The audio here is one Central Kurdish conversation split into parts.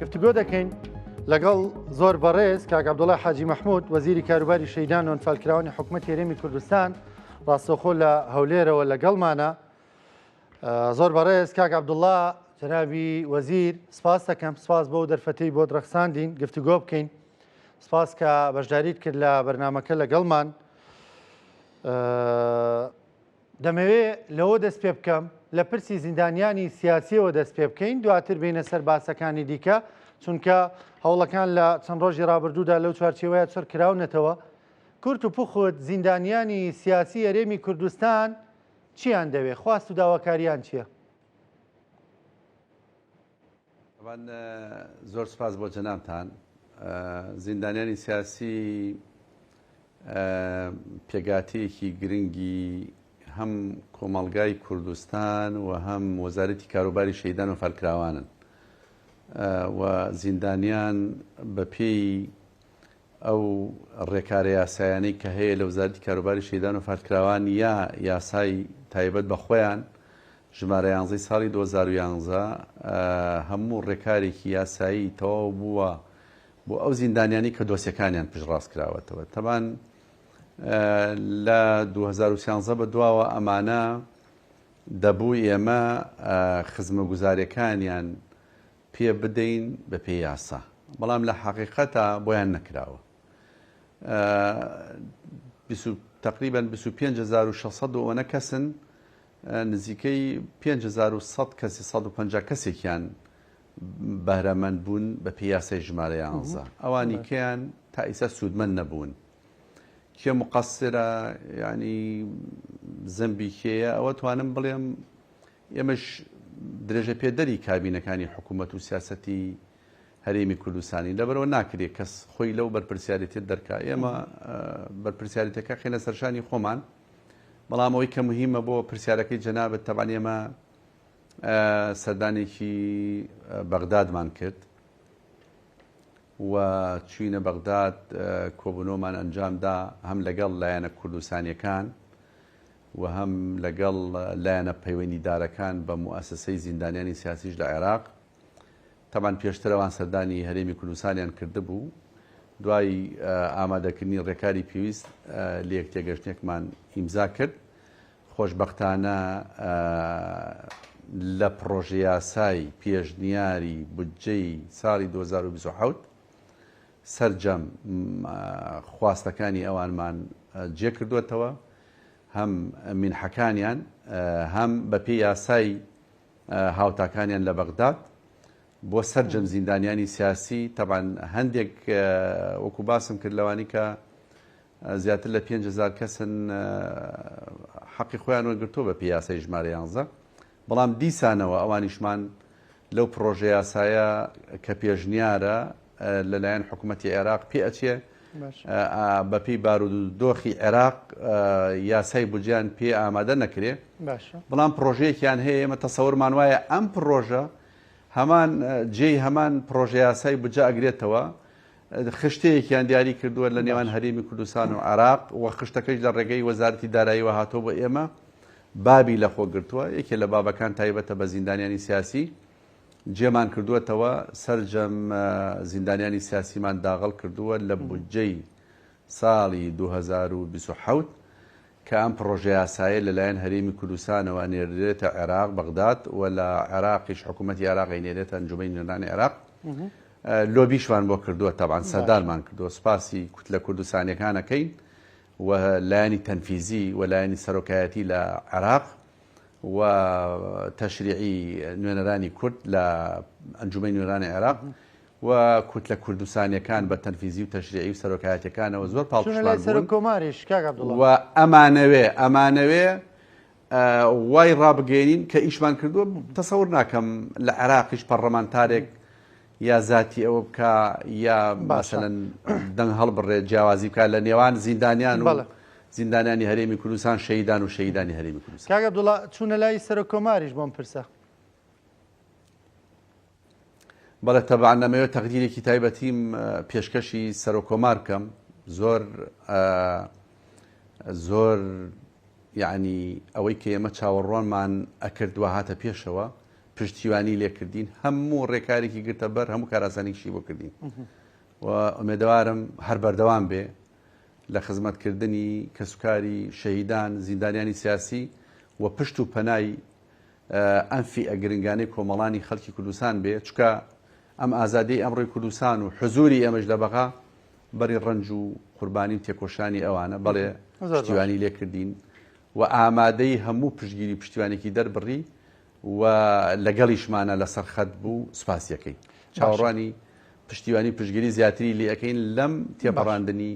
گفتگۆ دەکەین لەگەڵ زۆر بەڕێز کاک عەبدوڵڵای حاجی مەحموود وەزیری کاروباری شەیدان و ئەنفالکراوانی حکوومەتی هەرێمی کوردستان ڕاستەوخۆ لە هەولێرەوە لەگەڵمانە. زۆر بەڕێز کاک عەبدوڵڵا جەنابی وەزیر سپاس دەکەم، سپاس بۆ دەرفەتەی بۆ درەخساندین گفتگۆ بکەین، سپاس کە بەشداریت کرد لە بەرنامەکە لەگەڵمان. دەمەوێت لەوە دەست پێ بکەم لە پرسی زیندانیانی سیاسیەوە دەست پێ بکەین، دواتر بینە سەر باسەکانی دیکە، چونکە هەوڵەکان لە چەند ڕۆژی ڕابردوودا لەو چوارچێوەیە چڕ کراونەتەوە. کورت و پوخت زیندانیانی سیاسی هەرێمی کوردستان چیان دەوێت؟ خواست و داواکاریان چییە؟ زۆر سپاس بۆ جەنابتان. زیندانیانی سیاسی پێگاتەیەکی گرنگی هەم کۆمەڵگای کوردستان و هەم وەزارەتی کاروباری شەیدان و فالکراوانن و زیندانیان بە پێی ئەو ڕێکارە یاسایانەی کە هەیە لە وەزارەتی کاروباری شەیدان و فالکراوان یا یاسای تایبەت بە خۆیان ژمارە 11 ساڵی 2011 هەموو ڕێکارێکی یاسایی تەواو بووە بۆ ئەو زیندانیانی کە دۆسیەکانیان پشتڕاست کراوەتەوە. تەمان لە 2013 بە دواوە ئەمانە دەبوو ئێمە خزمەتگوزاریەکانیان پێ بدەین بە پێی یاسا، بەڵام لە حەقیقەتە بۆیان نەکراوە. تقریبا 25,600 کەسن، نزیکەی 5,100 کەسی 150 کەسێکیان بەهرەمەند بوون بە پێی یاسای ژمارە 11. ئەوانی کەیان تا ئیسا سوودمەند نەبوون. کێ مقەسرە، ینی زەمبی کێیە؟ ئەوە توانم بڵێم ئێمەش درێژە پێدەری کابینەکانی حکوومەت و سیاسەتی هەرێمی کوردستانی لەبەرەوە ناکرێت کەس خۆی لەو بەرپرسیارەتێت دەرکا. ئێمە بەرپرسیارەتەکە خێنە سەرشانی خۆمان، بەڵام ئەوەی کە مهمە بۆ پرسیارەکەی جەنابەت تەبان ئێمە سەردانێکی بەغدادمان کرد و چوینە بەغداد، کۆبوونەوەمان ئەنجامدا هەم لەگەڵ لایەنە کوردستانیەکان و هەم لەگەڵ لایەنە پەیوەندیدارەکان بە موئەسسەی زیندانیانی سیاسیش لە عێراق. تەمان پێشترەوان سەردانی هەرێمی کوردستانیان کردبوو. دوای ئامادەکردنی ڕێکاری پێویست لە یەک تێگەشتێکمان ئیمزا کرد. خۆشبەختانە لە پڕۆژە یاسای پێشنیاری بودجەی ساڵی 2027 سەرجەم خواستەکانی ئەوانمان جێ کردوێتەوە، هەم مینحەکانیان هەم بە پێی یاسای هاوتاکانیان لە بەغداد بۆ سەرجەم زیندانیانی سیاسی. تەبان هەندێک وەکو باسم کرد لەوانی کە زیاتر لە 5,000 کەسن حەقی خۆیان وەرگرتووە بە پێی یاسای ژمارە 11، بەڵام دیسانەوە ئەوانیشمان لەو پڕۆژە یاسایە کە پێشنیارە لەلایەن حکوومەتی عێراق پێ ئەچێ بە پێی بارودۆخی عێراق یاسای بودجیان پێ ئامادە نەکرێ، بەڵام پرۆژەیەکیان هەیە ئێمە تەسەورمان وایە ئەم پرۆژە هەمان جێی هەمان پرۆژە یاسای بودجە ئەگرێتەوە. خشتەیەکیان دیاری کردووە لە نێوان هەرێمی کوردستان و عێراق و خشتەکەش لە ڕێگەی وەزارەتی داراییەوە هاتۆ بۆ ئێمە بابی لەخۆ گرتووە. یەکێ لە بابەکان تایبەتە بە زیندانیانی سیاسی جێمان کردووەتەوە، سەرجەم زیندانیانی سیاسیمان داغڵ کردووە لە بودجەی ساڵی 2027 کە ئەم پڕۆژە یاسایە لەلایەن هەرێمی کوردستانەوە نێردرێتە عێراق بەغداد و لە عێراقیش حکوومەتی عێراقی نێرێتە ئەنجومەی نوێنەرانی عێراق. لۆبیشمان بۆ کردووە، تەبان سەردارمان کردووە. سپاسی لە کوردستانیەکانەکەین و لایەنی تەنفیزی و لایەنی سەرۆکایەتی لە عێراق و تەشریعی نوێنەرانی کورد لە ئەنجومەی نوێنەرانی عێراق و کوت لە کوردستانیەکان بە تەنفیزی و تەشریعی و سەرۆکایەتیەکانەوە زۆر پاڵپشتمان بوون و ئەمانەوێ وای ڕابگەێنین کە ئیشمان کردووە. تەسەور ناکەم لە عێراقیش پەرلەمانتارێک یا زاتی ئەوە بکە یا مەسەلەن دەنگ هەڵبڕێت جیاوازی بکات لە نێوان زیندانیان و زیندانیانی هەرێمی کوردستان، شەیدان و شەیدانی هەرێمی کوردستان. کاک عەبدوڵڵا چوونە لای سەرۆکۆماریش بۆم پرسە. بەڵێ تەبعەن نەمەوێت تەقدیرێکی تایبەتیم پێشکەشی سەرۆکۆمار بکەم. زۆر یعنی ئەوەی کە ئێمە چاوەڕوانمان ئەکردووە هاتە پێشەوە پشتیوانی لێکردین هەموو ڕێکارێکی گرتە بەر هەموو کاراسانێکشی بۆ کردین و ئومێدەوارم هەر بەردەوام بێ لە خزمەتکردنی کەسوکاری شەهیدان زیندانیانی سیاسی و پشت و پەنای ئەنفی ئەگرنگانەی کۆمەڵانی خەڵکی کوردستان بێ چکە ئەم ئازادی ئەمڕۆی کوردستان و حزوری ئێمەش لە بەغا بەری ڕنج و قوربانی تێکۆشانی ئەوانە بەڵێ پشتیوانی لێکردین و ئامادەی هەموو پشتگیری پشتیوانێکی دەربڕی و لەگەڵیشمانە لەسەر خەت بوو سوپاسیەکەی چاوەڕوانی پشتیوانی پشتگیری زیاتری لێەکەین لەم تێپەڕاندنی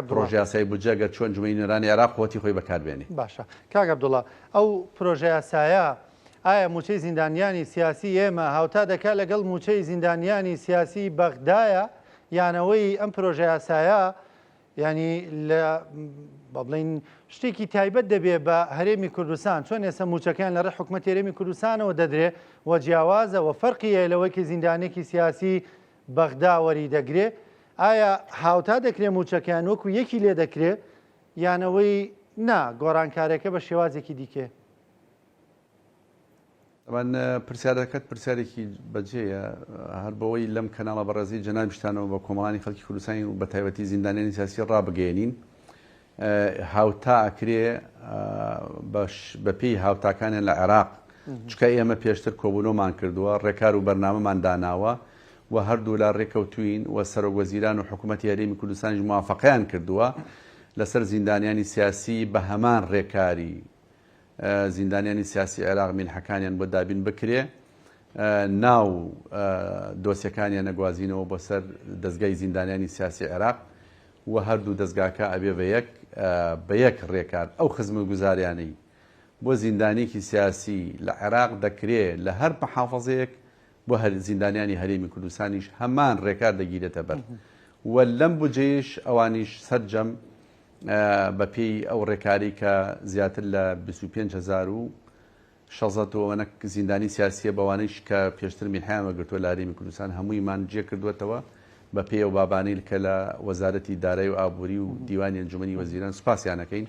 پرۆژه یاسای بودجە چۆن جومەی نوێرانی عێراق خۆتی خۆی بەکاربێنێ. باشە کاک عەبدوڵڵا ئەو پرۆژە یاسایە ئایا موچەی زیندانیانی سیاسی ئێمە هاوتا دەکات لەگەڵ موچەی زیندانیانی سیاسی بەغدایە یانەوەی ئەم پرۆژە یاسایە ینی لە بڵین شتێکی تایبەت دەبێت بە هەرێمی کوردستان چۆن ئێستا موچەکان لە ڕێ حکومەت هەرێمی کوردستانەوە دەدرێت وە جیاوازە و فەرقیە لەوەیکە زیندانێکی سیاسی بەغدا وەری دەگرێت ئایا هاوتا دەکرێت موچەکان وەکو یەکی لێ دەکرێت یانەوەی نا گۆڕانکارێکە بە شێوازێکی دیکێ؟ ئەوان پرسیارەکەت پرسیارێکی بەجێیە هەر بەوەی لەم کەناڵە بەڕێزی جەنابیشتانەوە بە کۆمەڵانی خەڵکی کوردستانی و بە تایبەتی زیندانیانی سیاسی ڕابگەێنین هاوتا ئەکرێ بەپێی هاوتاکانیان لە عێراق چکە ئێمە پێشتر کۆبوونەوەمان کردووە ڕێکار و بەرنامەمان داناوە و هەردوو لا ڕێکەوتوین و سەرۆکوەزیران و حکوومەتی هەرێمی کوردستانیش موافقەیان کردووە لەسەر زیندانیانی سیاسی بە هەمان ڕێکاری زیندانیانی سیاسی عێراق مینحەکانیان بۆ دابین بکرێ ناو دۆسیەکانیان نەگوازینەوە بۆ سەر دەستگای زیندانیانی سیاسی عێراق و هەردوو دەستگاکە ئەبێ بە یەک ڕێکار ئەو خزمەتگوزاریانەی بۆ زیندانێکی سیاسی لە عێراق دەکرێت لە هەر محافەزەیەک بۆ هەر زیندانیانی هەرێمی کوردستانیش هەمان ڕێکار دەگیرێتە بەر و لەم بجێش ئەوانیش سەرجەم بەپێی ئەو ڕێکاری کە زیاتر لە 25,600 زیندانی سیاسیە بەوانش کە پێشتر میحیانمە گرتووە لە هەرێمی کوردستان هەموویمان جێ کردوێتەوە بەپێی ئەو بابانەی کە لە وەزارەتی دارایی و ئابووری و دیوانی ئەنجومەنی وەزیران سوپاسیانەکەین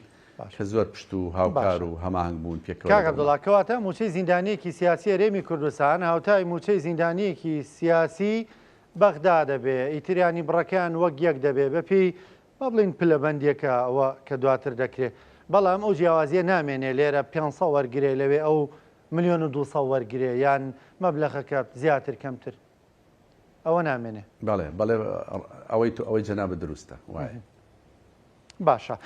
کە زۆر پشت و هاوکار و هەماهنگ بوون پێکەوە. کاک عەبدوڵڵا کەواتە موچەی زیندانیەکی سیاسی هەرێمی کوردستان هاوتای موچەی زیندانیەکی سیاسی بەغدا دەبێ ئیتریانی بڕەکان وەک یەک دەبێ بەپێی بڵین پلەبەندیەکە ئەوە کە دواتر دەکرێت بەڵام ئەو جیاوازیە نامێنێ لێرە 500 وەرگێ لەوێ ئەو 1,200,000 وەرگێ یان مەبلەغەکە زیاتر کەمتر ئەوە نامێنێ. بەڵێ ئەوەی جەنابە دروستە وایە. باشە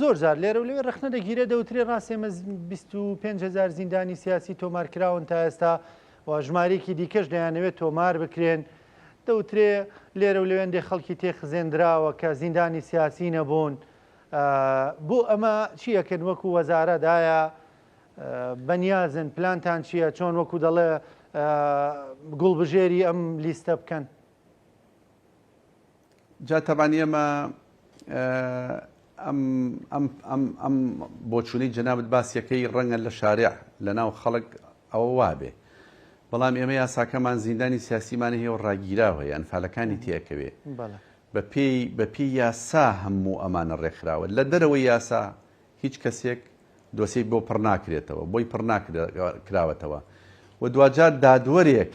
زۆر جار لێرە و لەوێ ڕخنە دەگیرێ دەوترێ ڕاستێمە 25,000 زیندانی سیاسی تۆمارکراون تا ئێستا و ژمارێکی دیکەش دەیانەوێت تۆمار بکرێن دەوترێ لێرە و لەوێندێ خەڵکی تێخزێنراوە کە زیندانی سیاسی نەبوون بۆ ئەمە چیەکەن وەکو وەزارەدایە بەنیازن پلانتان چییە چۆن وەکو دەڵێ گوڵبژێری ئەم لیستە بکەن؟ جا تەبانی ئێمە ئەم بۆچوونەی جەنابەت باسیەکەی ڕەنگە لە شارع لە ناو خەڵک ئەوە وابێ بەڵام ئێمە یاساکەمان زیندانی سیاسیمانە هەیە و ڕاگیراوە ئەنفالەکانی تێکەوێ بەپێی یاسا هەموو ئەمانە ڕێکخراوە لە دەرەوەی یاسا هیچ کەسێک دۆسەی بۆ پڕ ناکرێتەوە بۆی پڕ ناکراوەتەوە و دوجار دادوەرێک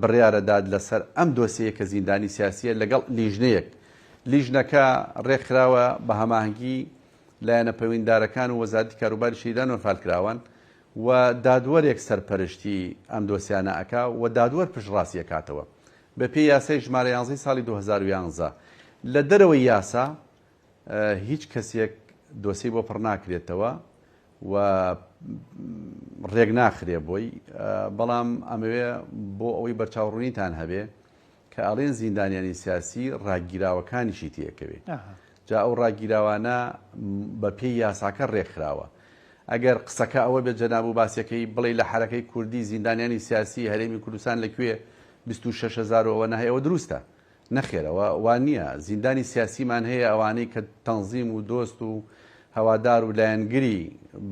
بڕیارە داد لەسەر ئەم دۆسەیە کە زیندانی سیاسیە لەگەڵ لیژنەیەک لیژنەکە ڕێکخراوە بە هەماهنگگی لایەنە پەیوەنددارەکان و وەزارەتی کاروباری شەهیدان و فالکراوان و دادوەرێک سەرپەرشتی ئەم دۆسیانە ئەکا و دادوەر پشتڕاستی ئەکاتەوە بەپێی یاسای ژمارە 11 ساڵی 2011 لە دەرەوەی یاسا هیچ کەسێک دۆسی بۆ پڕ ناکرێتەوە و ڕێک ناخرێ بۆی بەڵام ئەمەوێ بۆ ئەوەی بەرچاوڕوونیتان هەبێ کە ئەڵێن زیندانیانی سیاسی ڕاگیراوەکانیشی تێکەوێت جا ئەو ڕاگیراوانە بەپێی یاساکە ڕێکخراوە ئەگەر قسەکە ئەوە بێت جەناب و باسیەکەی بڵێ لە حرەکەی کوردی زیندانیانی سیاسی هەرێمی کوردستان لەکوێ 26,000 هەیەەوە دروستە نەخێرەوە وان نییە زیندانی سیاسیمان هەیە ئەوانەی کە تەنزیم و دۆست و هەوادار و لایەنگری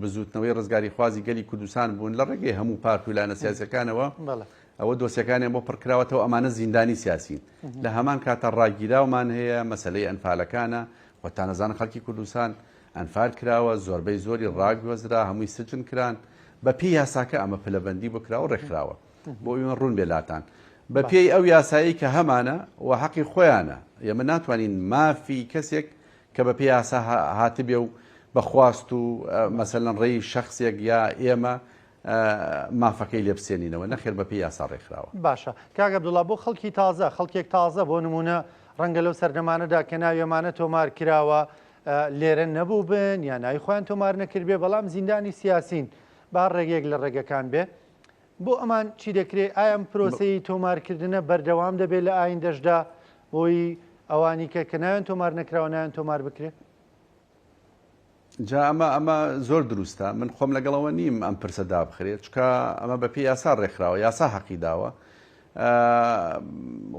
بزوتنەوەی ڕزگاری خوازی گەلی کوردستان بوون لە ڕێگەی هەموو پارت و لایەنە سیاسەکانەوە ئەوە دۆسیەکانیان بۆ پڕکراوەتەوە ئەمانە زیندانی سیاسین لە هەمان کاتە ڕاگیراومان هەیە مەسلەی ئەنفالەکانە وەتانەزان خەڵکی کوردستان ئەنفال کراوە زۆربەی زۆری ڕاگوەزرا هەمووی سجن کران بە پێی یاساکە ئەمە پلەبەندی بکراوە ڕێکخراوە بۆ ئێمە ڕوون بێلاتان بە پێی ئەو یاسایی کە هەمانە و حەقی خۆیانە ئێمە ناتوانین مافی کەسێک کە بە پێی یاسا هاتبێ و بەخواست و مەسەلەن ڕێی شخصێک یا ئێمە مافەکەی لێ بسێنینەوە نەخێر بە پێی یاسا ڕێکخراوە. باشە کاک عەبدوڵڵا بۆ خەڵکی تازە خەڵکێک تازە بۆ نمونە ڕەنگە لەو سەردەمانەدا کە ناوێمانە تۆمار کراوە لێرە نەبوو بن یا ناوی خۆیان تۆمار نەکرد بێ بەڵام زیندانی سیاسین با ڕێگەیەک لە ڕێگەکان بێ بۆ ئەمان چی دەکرێت ئایا پرۆسەی تۆمارکردنە بەردەوام دەبێت لە ئایندەشدا بۆی ئەوانی کە ناوێن تۆمار نەکراوە ناوێن تۆمار بکرێت؟ جا ئەمە زۆر دروستە من خۆم لەگەڵەوە نیم ئەم پرسەدا بخرێت چکە ئەمە بە پێی یاسا ڕێکخراوە یاسا حەقی داوە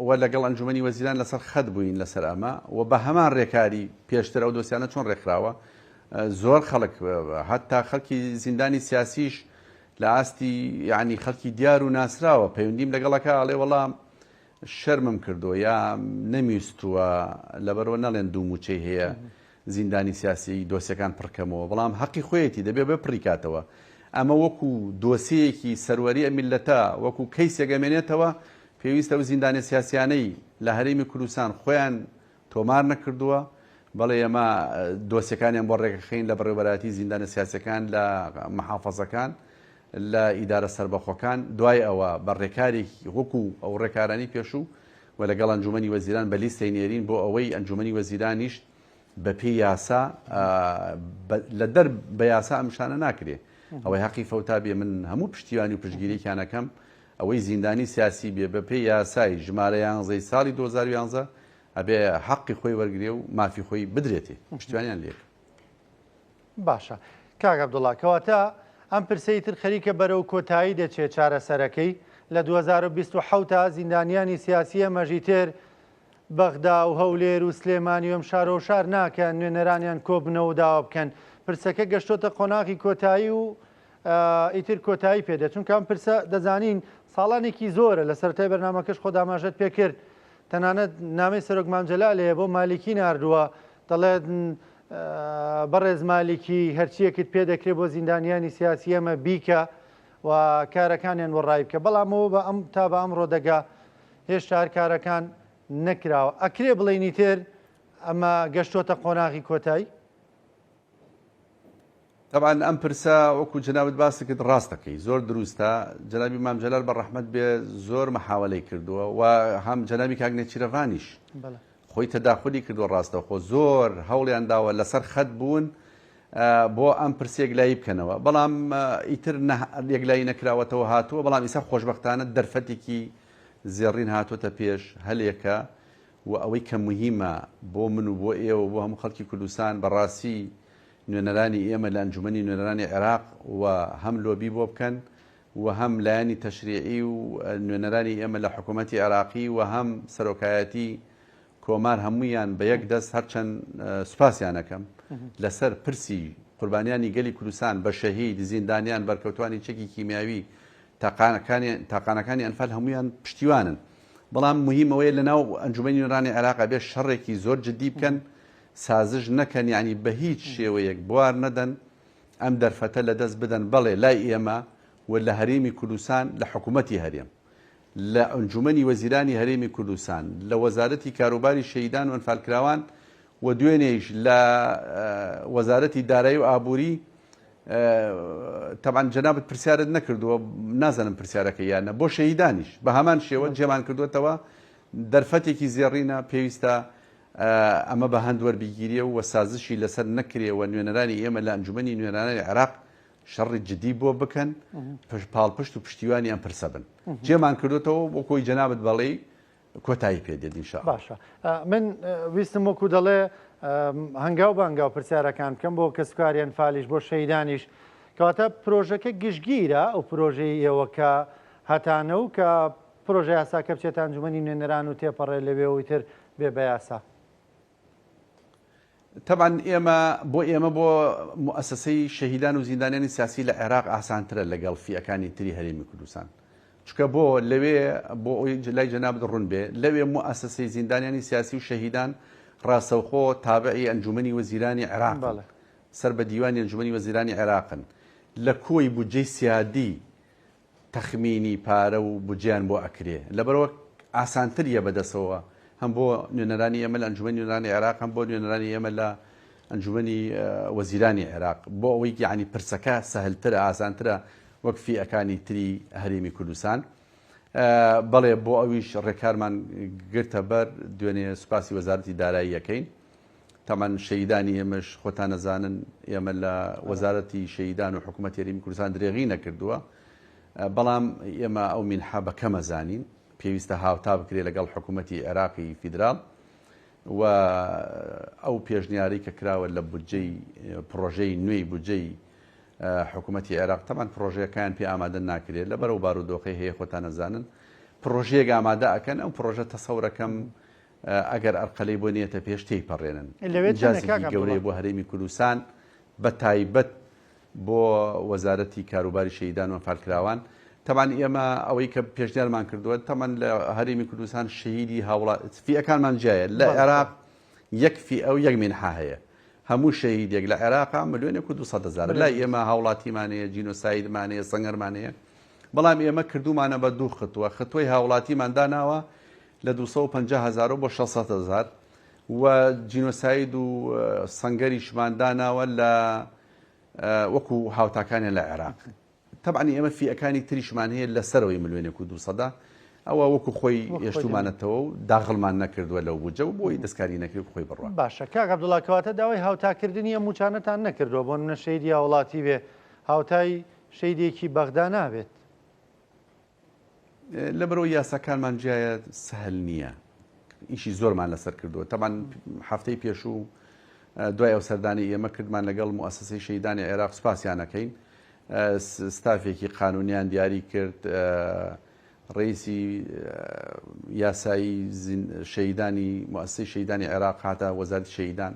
و لەگەڵ ئەنجومەنی وەزیران لەسەر خەت بووین لەسەر ئەمە و بە هەمان ڕێکاری پێشتر ئەو دۆسیانە چۆن ڕێکخراوە زۆر خەڵک هەتا خەڵکی زیندانی سیاسیش لە ئاستی یعنی خەڵکی دیار و ناسراوە پەیوەندیم لەگەڵەکە ئەڵێ وەڵام شەرمم کردو یا نەمیستووە لەبەرەوە نەڵێن دوو موچەی هەیە زیندانی سیاسی دۆسیەکان پڕکەمەوە بەڵام حەقی خۆیەتی دەبێت بپڕیکاتەوە ئەمە وەکو دۆسیەکی سەروەریە میلەتە وەکو کەیسێک ئەمێنێتەوە پێویستە و زیندانی سیاسیانەی لە هەرێمی کوردستان خۆیان تۆمار نەکردووە بەڵێ ئەمە دۆسیەکانیان بۆ ڕێگەخین لە بەڕێوەبەراتی زیندانە سیاسەکان لە محافەزەکان لە ئیدارە سەربەخۆکان دوای ئەوە بە ڕێکارێکی وەکو ئەو ڕێکارانی پێشوو و لەگەڵ ئەنجومەنی وەزیران بە لیستەی نێرین بۆ ئەوەی ئەنجومەنی وەزیرانیش بە پێی یاسا لە دەر بە یاسا ئەمشانە ناکرێ ئەوەی حەقی فەوتا بێ من هەموو پشتیوانی و پشتگیریکانەکەم ئەوەی زیندانی سیاسی بێ بە پێی یاسای ژمارە 11 ساڵی 2011 ئەبێ حەقی خۆی وەرگێ و مافی خۆی بدرێتێ پشتیوانیان لێک. باشە کاک عەبدوڵڵا کەواتە ئەم پرسەی تر خەریکە بەرەو کۆتایی دەچێت چارەسەرەکەی لە 2027 تا زیندانیانی سیاسی ئەمەژی تر بەغدا و هەولێر و سلێمانی و ئەم شارە و شار ناکەن نوێنەرانیان کۆبنەوە داوا بکەن پرسەکە گەشتۆتە قۆناغی کۆتایی و ئیتر کۆتایی پێدە چونکە ئەم پرسە دەزانین ساڵانێکی زۆرە لە سەرەتای بەرنامەکەش خۆ داماژەت پێ کرد تەنانەت نامەی سەرۆک مامجەلالێ بۆ مالیکی ناردووە دەڵێت بەڕێز مالیکی هەرچیەکت پێ دەکرێت بۆ زیندانیانی سیاسی ئەمە بیکە و کارەکانیان وەڕای بکە بەڵامەوە بە ئەم تا بە ئەمڕۆ دەگا هێشتا هەر کارەکان نەکراوە ئەکرێ بڵێنی تر ئەمە گەشتۆتە قۆناغی کۆتایی؟ طبعاً ئەم پرسە وەکو جنابت باسی کرد ڕاستەکەی زۆر دروستە جنابی مامجەلال بە ڕەحمەت بێ زۆر مەحاوەلەی کردووە و هەم جنابی کاک نێچیرەڤانیش خۆی تەداخلی کردووە ڕاستەوخۆ زۆر هەوڵیان داوە لەسەر خەت بوون بۆ ئەم پرسە یەکلایی بکەنەوە بەڵام ئیتر یەکلایی نەکراوەتەوە هاتووە بەڵام ئیسا خۆشبەختانە دەرفەتێکی زێڕین هاتوۆتە پێش هەلێکە و ئەوەی کە مهمە بۆ من و بۆ ئێوە بۆ هەموو خەڵکی کوردستان بەڕاستی نوێنەرانی ئێمە لە ئەنجومەنی نوێنەرانی عێراق و هەم لۆبی بۆ بکەن و هەم لایەنی تەشریعی و نوێنەرانی ئێمە لە حکوومەتی عێراقی و هەم سەرۆکایەتی کۆمار هەموویان بە یەک دەست هەرچەند سوپاسیانەکەم لەسەر پرسی قوربانیانی گەلی کوردستان بە شەهید زیندانیان بەرکەوتوانی چەکی کیمیاوی تاقانەکانی ئەنفال هەمویان پشتیوانن بەڵام مهمەوەیە لەناو ئەنجومەنی نوێنەرانی عێراق بێ شەڕێکی زۆر جدی بکەن سازش نەکەن یعنی بە هیچ شێوەیەک بوار نەدەن ئەم دەرفەتە لە دەست بدەن بەڵێ لای ئێمە و لە هەرێمی کوردستان لە حکوومەتی هەرێم لە ئەنجومەنی وەزیرانی هەرێمی کوردستان لە وەزارەتی کاروباری شەهیدان و ئەنفالکراوان و دوێنێش لە وەزارەتی دارایی و ئابووری طبعاً جنابت پرسیارت نەکردووە نازانم پرسیارەکە یانە بۆ شەهیدانیش بە هەمان شێوە جێمان کردوێتەوە دەرفەتێکی زێڕینە پێویستە ئەمە بە هەند وەربگیریە و سازشی لەسەر نەکرێەوە نوێنەرانی ئێمە لە ئەنجومەنی نوێنەرانی عێراق شەڕی جدی بۆ بکەن پاڵپشت و پشتیوانی ئەم پرسە بن جێمان کردوێتەوە بۆ کۆی جنابت بەڵێ کۆتایی پێدێت ئینشاء الله. باشە من ویستم وەکو دەڵێ هەنگاو بە هەنگاو پرسیارەکان بکەم بۆ کەسکاری ئەنفالیش بۆ شەهیدانیش کەواتە پرۆژەکە گشتگیرە ئەو پرۆژەی ئێوەکە هەتانە و کە پرۆژە یاساکە بچێت ئەنجومەنی نوێنەران و تێپەڕێ لەوێ و تر بێ بە یاسا. طبعاً ئێمە بۆ مؤسسەی شەهیدان و زیندانیانی سیاسی لە عێراق ئاسانترە لەگەڵ فیەکانی تری هەرێمی کوردستان چکە بۆ لەوێ بۆ ئەوی لای جەنابت ڕوون بێ لەوێ مؤسسەی زیندانیانی سیاسی و شەهیدان ڕاستەوخۆ تابعی ئەنجومەنی وەزیرانی عێراق سەر بە دیوانی ئەنجومەنی وەزیرانی عێراقن لە کۆی بودجەی سیادی تەخمینی پارە و بودجیان بۆ ئەکرێ لەبەرەوە ئاسانتریە بەدەسەوە هەم بۆ نوێنەرانی ئێمە لە ئەنجومەنی نوێنەرانی عێراق هەم بۆ نوێنەرانی ئێمە لە ئەنجومەنی وەزیرانی عێراق بۆ ئەوەی یعنی پرسەکە سەهلترە ئاسانترە وەک فیئەکانی تری هەرێمی کوردستان بەڵێ بۆ ئەویش ڕێکارمان گرتە بەر دوێنێ سوپاسی وەزارەتی دارایی یەکەین تەمان شەیدانی ئێمەش خۆتان نەزانن ئێمە لە وەزارەتی شەیدان و حکوومەتی هەرێمی کوردستان درێغی نەکردووە بەڵام ئێمە ئەو مینحە بەکەمە زانین پێویستە هاوتا بکرێت لەگەڵ حکوومەتی عێراقی فیدرال و ئەو پێشنیاری کە کراوە لە بودجەی پرۆژەی نوێی بودجەی حکوومەتی عێراق تەمان پرۆژەکان پێ ئامادە ناکرێت لە بەرەو بارودۆخی هەیە خۆتان نەزانن پرۆژەیەک ئامادە ئەکەن ئەو پرۆژە تەسەورەکەم ئەگەر ئەرقەلەی بۆ نیەتە پێش تێیپەڕێنن جازێکی گەورەی بۆ هەرێمی کوردستان بە تایبەت بۆ وەزارەتی کاروباری شەیدان و ئەنفالکراوان تەمان ئێمە ئەوەی کە پێشنیارمان کردووە تەمان لە هەرێمی کوردستان شەهیدی هاوڵات فیئەکانمان جایە لە عێراق یەک فیئە و یەک مینحە هەیە هەموو شەهیدێک لە عێراقا ملیۆنێک و 200,000 لای ئێمە هاوڵاتیمانەیە جینۆسایدمانەیە سەنگەرمانەیە بەڵام ئێمە کردومانە بە دوو خطوە خطوەی هاوڵاتیمان داناوە لە 250,000 بۆ 600,000 و جینۆساید و سەنگەریشمان داناوە لە وەکو هاوتاکانیان لە عێراق تەبعانی ئێمە فیئەکانی تریشمان هەیە لەسەرەوەی ملیۆنێک و 200 ئەوە وەکو خۆی هێشتومانەتەوە و داخڵمان نەکردووە لەو بوجە و بۆی دەستکاری نەکرد خۆی بڕوە باشە کاک عەبدوڵڵا کەواتە داوای هاوتاکردنی ئەم موچانەتان نەکردەوە بۆ منە شەیدی هاوڵاتی بێ هاوتای شەیدێکی بەغدا نابێت لەبەرەوەی یاساکانمان جایە سەهل نییە ئیشی زۆرمان لەسەر کردووە تەمان هەفتەی پێشوو دوای ئەو سەردانی ئێمە کردمان لەگەڵ موسسەی شەیدانی عێراق سوپاسیانەکەین ستافێکی قانونیان دیاری کرد ڕئیسی یاسایی شەیدانی موسسەی شەیدانی عێراق هاتە وەزارەتی شەیدان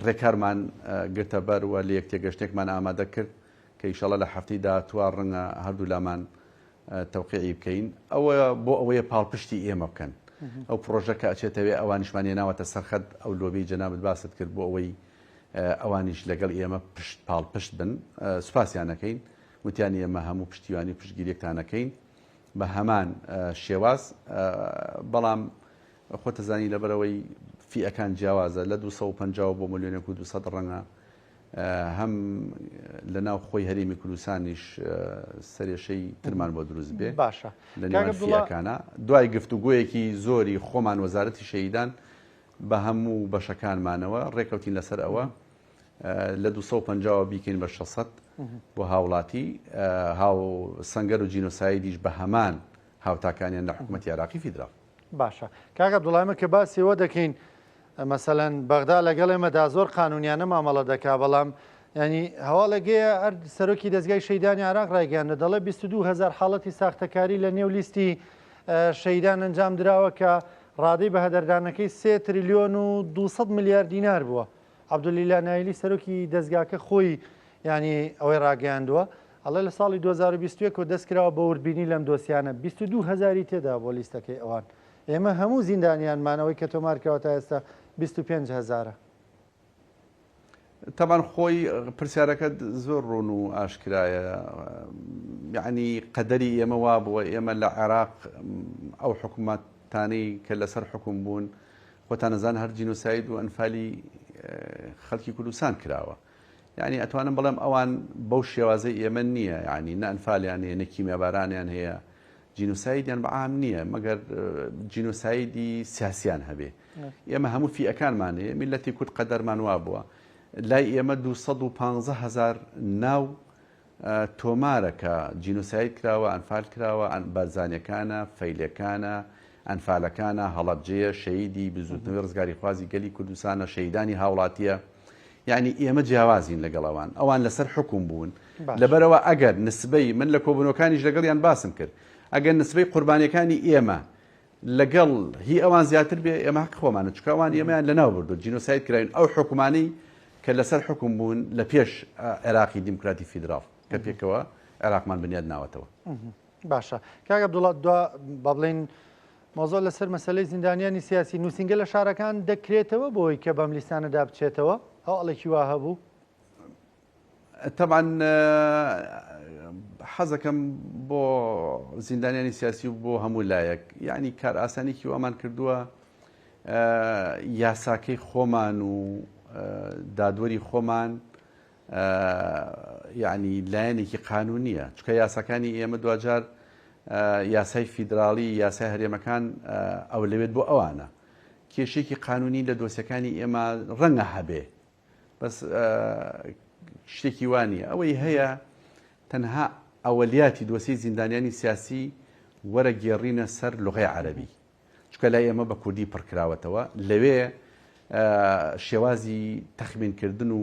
ڕێکارمان گرتە بەر و لە یەکتێگەشتێکمان ئامادە کرد کە ئیشەڵە لە هەفتەی داهاتوە ڕەنگە هەردوو لامان تەوقیعی بکەین ئەوە بۆ ئەوەیە پاڵپشتی ئێمە بکەن ئەو پرۆژە کە ئەچێتەوێ ئەوانیشمانێ ناوەتە سەرخەت ئەو لۆبی جەنابەت باست کرد بۆ ئەوەی ئەوانیش لەگەڵ ئێمە پاڵپشت بن سوپاسیانەکەین وتیانی ئێمە هەموو پشتیوانی پشتگیریەکتانەکەین بە هەمان شێواز بەڵام خۆتەزانی لەبەرەوەی فیئەکان جیاوازە لە 250 بۆ ملیۆنێک و 200 ڕەنگە هەم لە ناو خۆی هەرێمی کوردستانیش سەرێشەی ترمان بۆ دروست بێ باشە لە نێوان فیئەکانە دوای گفتوگۆیەکی زۆری خۆمان وەزارەتی شەیدان بە هەموو بەشەکانمانەوە ڕێکەوتین لەسەر ئەوە لە 250 بیکەین بە 600 بۆ هاوڵاتی هاو سەنگەر و جینۆسایدیش بە هەمان هاوتاکانیان لە حکوومەتی عێراقی فیدرال باشە کاک عەبدوڵڵا ئێمە کە باسیەوە دەکەین مەسەلەن بەغدا لەگەڵ ئێمەدا زۆر قانونیانە مامەڵە دەکا بەڵام ینی هەواڵەگەیە هەر سەرۆکی دەستگای شەیدانی عێراق ڕایگەیاندە دەڵێ 22,000 حاڵەتی ساختەکاری لە نێو لیستی شەیدان ئەنجام دراوە کە ڕادەی بە هەدەردانەکەی 3 تریلیۆن و 200 میلیارد دینار بووە عەبدولیلا نایلی سەرۆکی دەستگاکە خۆی ینی ئەوەی ڕاگەیاندووە ئەڵێ لە ساڵی 2021 کە دەستکراوە بە وردبینی لەم دۆسیانە 22,000 تێدا بۆ لیستەکەی ئەوان ئێمە هەموو زیندانیانمانەوەی کە تۆمارکەوە تا ئێستا 25,000 تەمان خۆی پرسیارەکە زۆر ڕوون و ئاشکرایە یعنی قەدەری ئێمە وا بووە ئێمە لە عێراق ئەو حکوومەتانەی کە لەسەر حکوم بوون خۆتان نەزان هەر جینۆساید و ئەنفالی خەڵکی کوردستان کراوە یعنی ئەتوانم بڵێم ئەوان بەو شێوازەی ئێمە نییە یعنی نە ئەنفالیان هەیە نە کیمیابارانیان هەیە جینۆسایدیان بەعام نییە مەگەر جینۆسایدی سیاسیان هەبێ ئێمە هەموو فیئەکانمان هەیە میلەتی کورد قەدەرمان وا بووە لای ئێمە 215,000 ناو تۆمارە کە جینۆساید کراوە ئەنفال کراوە بەرزانیەکانە فەیلەکانە ئەنفالەکانە هەڵەبجەیە شەیدی بزوتنەوەی ڕزگاری خوازی گەلی کوردستانە شەیدانی هاوڵاتیە یعنی ئێمە جیاوازین لەگەڵەوان ئەوان لەسەر حکوم بوون لەبەرەوە ئەگەر نسبەی من لە کۆبوونەکانیش لەگەڵیان باسم کرد ئەگەر نسبەی قوربانیەکانی ئێمە لەگەڵ هی ئەوان زیاتر بێ ئێمە حق خۆمانە چکاوان ئێمەیان لەناو بردو جینۆساید کراین ئەو حکومانەی کە لەسەر حکم بوون لە پێش عێراقی دیموکراتی فیدراڵ کە پێکەوە عێراقمان بنیاد ناوەتەوە باشە کاک عەبدوڵڵا دوا با بڵێن مۆزۆ لەسەر مەسەلەی زیندانیانی سیاسی نووسینگە لە شارەکان دەکرێتەوە بۆی کە بەم لیستانەدا بچێتەوە ئەو ئەڵێکی وا هەبوو طبعا حەزەکەم بۆ زیندانیانی سیاسی و بۆ هەموو لایەک یعنی کار ئاسانێکی ئەمان کردووە یاساکەی خۆمان و دادوەری خۆمان یعنی لایەنێکی قانونیە چکە یاساکانی ئێمە دوجار یاسای فیدراڵی یاسای هەرێمەکان ئەو لەوێت بۆ ئەوانە کێشێکی قانونی لە دۆسیەکانی ئێمە ڕەنگە هەبێ بەس شتێکی وانە ئەوەی هەیە تەنها ئەوەلیاتی دۆسی زیندانیانی سیاسی وەرەگێڕینە سەر لوغەی عەرەبی چکە لای ئێمە بە کوردی پڕکراوەتەوە لەوێ شێوازی تەخمینکردن و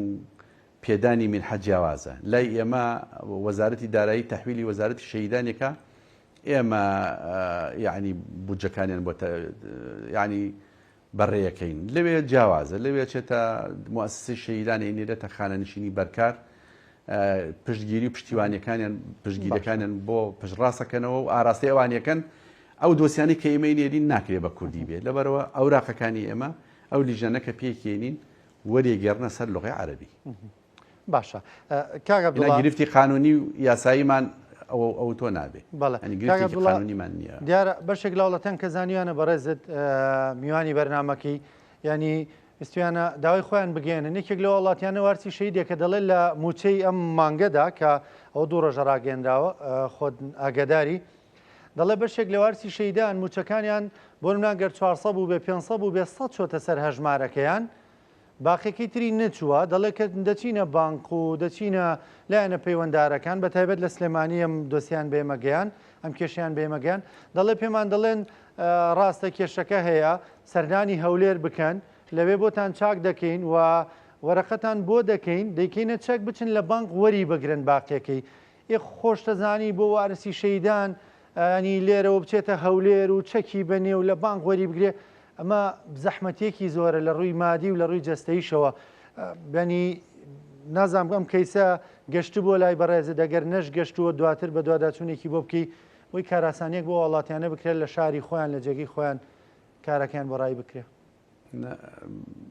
پێدانی منحە جیاوازە لای ئێمە وەزارەتی دارایی تەحویلی وەزارەتی شەهیدانێکە ئێمە یعنی بودجەکانیان بۆ یعنی بەڕێیەکەین لەوێ جیاوازە لەوێ چێتە موسسەی شەهیدانی نێرێتە خانەنشینی بەرکار پشتگیری و پشتیوانیەکانیان پشتگیریەکانیان بۆ پشتڕاستەکەنەوە و ئاراستەی ئەوانیەکەن ئەو دۆسیانی کە ئێمەی نێرین ناکرێ بە کوردی بێ لەبەرەوە ئەوراقەکانی ئێمە ئەو لیژەنەکە پێکێنین وەرێگەڕنە سەر لوغەی عەرەبی باشە کاک عەبدوڵڵا گرفتی قانونی و یاساییمان ئەو تۆ نابێ گرفتی قانونیمان نییە دیارە بەشێک لە وڵاتان کە زانیوانە بەڕێزت میوانی بەرنامەکەی ینی ویستیانە داوای خۆیان بگەێنن یەکێک لە وڵاتیانە وارسی شەیدێک کە دەڵێت لە موچەی ئەم مانگەدا کە ئەو دوو ڕۆژە ڕاگەێنراوە خۆت ئاگداری دەڵێ بەشێک لە وارسی شەیدان موچەکانیان بۆ ناگەر 400 بوو بێ 500 بوو بێ 100 چۆتە سەر هەژمارەکەیان باقیەکەی تری نەچووە دەڵێت کە دەچینە بانک و دەچینە لایەنە پەیوەنددارەکان بە تایبەت لە سلێمانی ئەم دۆسییان بێمەگەیان ئەم کێشیان بێمەگەیان دەڵێ پێمان دەڵێن ڕاستە کێشەکە هەیە سەردانی هەولێر بکەن لەوێ بۆتان چاک دەکەین و وەرەقەتان بۆ دەکەین دەیکەینە چەک بچن لە بانک وەری بگرن باقیەکەی خۆشتەزانی بۆ وارسی شەیدان ینی لێرەوە بچێتە هەولێر و چەکی بەنێ و لە بانک وەری بگرێ ئەمە زەحمەتێکی زۆرە لە ڕووی مادی و لە ڕووی جەستەیشەوە بەنی نازانام ئەم کەیسە گەشت بۆ لای بەڕێزە دەگەر نەش گەشتووە دواتر بە دوواداچوونێکی بۆ بکەی بۆی کاراسانیەک بۆ وڵاتیانە بکرێت لە شاری خۆیان لە جێگەی خۆیان کارەکەیان بۆ ڕای بکرێ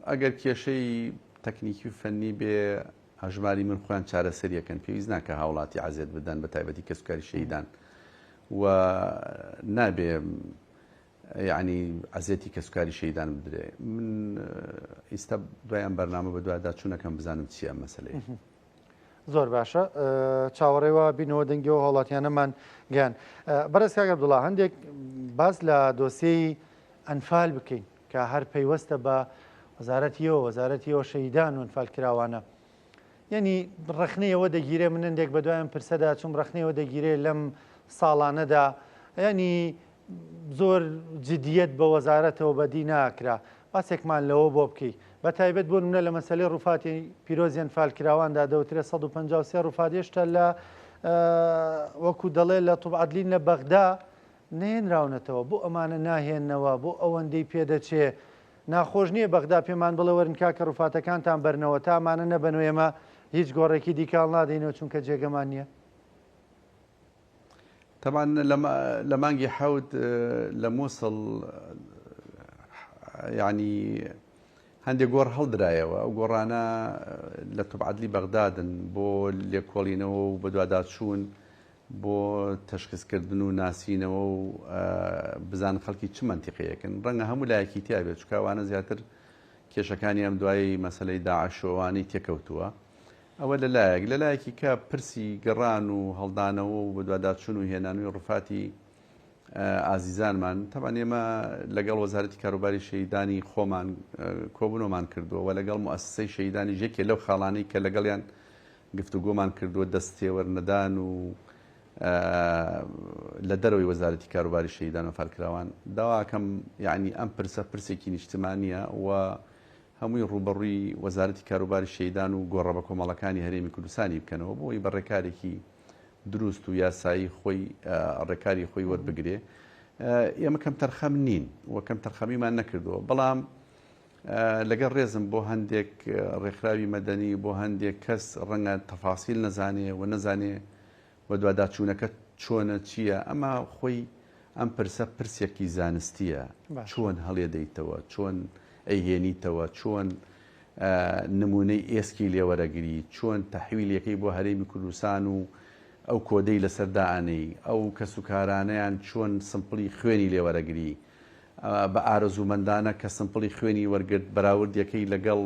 ئەگەر کێشەی تەکنیکی و فەنی بێ هەژماری من خۆیان چارەسەریەکەن پێویست ناکە هاوڵاتی عەزیەت بدەن بە تایبەتی کەسوکاری شەیدان و نابێ یعنی عەزیەتی کەسوکاری شەیدان بدرێ من ئێستا دوایان بەرنامە بە دوواداچوونەکەم بزانم چییە مەسەلەی زۆر باشە چاوەڕێوە بینەوە دەنگەوە هاوڵاتیانەمان گیان بەڕێز کاک عەبدوڵڵا هەندێک باس لە دۆسیەی ئەنفال بکەین کە هەر پەیوەستە بە وەزارەتیەوە شەیدان و ئەنفالکراوانە یعنی ڕخنەیەوە دەگیرێ من هەندێک بە دوایان پرسەدا چوم ڕخنەیەوە دەگیرێ لەم ساڵانەدا ینی زۆر جدیەت بە وەزارەتەوە بەدی ناکرا باسێکمان لەوە بۆ بکەی بە تایبەت بۆ منە لە مەسەلەی ڕووفاتی پیرۆزی ئەنفالکراواندا دەوترێ 153 ڕووفاتێشتا لە وەکو دەڵێ لە توبعەدلین لە بەغدا نێنراونەتەوە بۆ ئەمانە ناهێننەوە بۆ ئەوەندەی پێدەچێ ناخۆش نییە بەغدا پێمان بڵێ وەرن کاکە ڕووفاتەکانتان بەرنەوە تامانە نەبەن و ئێمە هیچ گۆڕێکی دیکاڵ نادەینەوە چونکە جێگەمان نییە طبعا لە مانگی حەوت لە مووسڵ ینی هەندێک گۆڕ هەڵدرایەوە ئەو گۆڕانە لە توبعەدلی بەغدادن بۆ لێکۆڵینەوە و بە دوواداچوون بۆ تەشخیصکردن و ناسینەوە و بزان خەڵکی چ منتیقەیەکن ڕەنگە هەموو لایەکی تیا بێت چکاوانە زیاتر کێشەکانی ئەم دوایی مەسەلەی داعشەوانی تێکەوتووە ئەوە لەلایەکی کە پرسی گەڕان و هەڵدانەوە و بە دوواداچوون و هێنانوی ڕووفاتی ئازیزانمان تەبان ئێمە لەگەڵ وەزارەتی کاروباری شەیدانی خۆمان کۆبوونەوەمان کردووە و لەگەڵ موسسەی شەیدانی ژێکێ لەو خاڵانەی کە لەگەڵیان گفتوگۆمان کردووە دەستێوەرنەدان و لە دەرەوەی وەزارەتی کاروباری شەیدان و ئەنفالکراوان داواکەم یعنی ئەم پرسێکی نیشتمانیە و هەمووی ڕوبەڕووی وەزارەتی کاروباری شەیدان و گۆڕە بە کۆمەڵەکانی هەرێمی کوردستانی بکەنەوە بۆی بەڕێکارێکی دروست و یاسایی خۆی ڕێکاری خۆی وەربگرێ ئێمە کەم تەرخەم نین و کەم تەرخەمیمان نەکردووە بەڵام لەگەڵ ڕێزم بۆ هەندێک ڕێکخراوی مەدەنی بۆ هەندێک کەس ڕەنگە تەفاسیل نەزانێ و نەزانێ و دوواداچوونەکە چۆنە چییە ئەمە خۆی ئەم پرسێکی زانستیە چۆن هەڵێ دەیتەوە چۆن ئەیهێنیتەوە چۆن نمونەی ئێسکی لێوەرەگری چۆن تەحویلەکەی بۆ هەرێمی کوردستان و ئەو کۆدەی لەسەردانەی ئەو کەسوکارانەیان چۆن سمپڵی خوێنی لێوەرەگری بە ئارەزوومەندانە کە سمپڵی خوێنی وەرگرت بەراوردەکەی لەگەڵ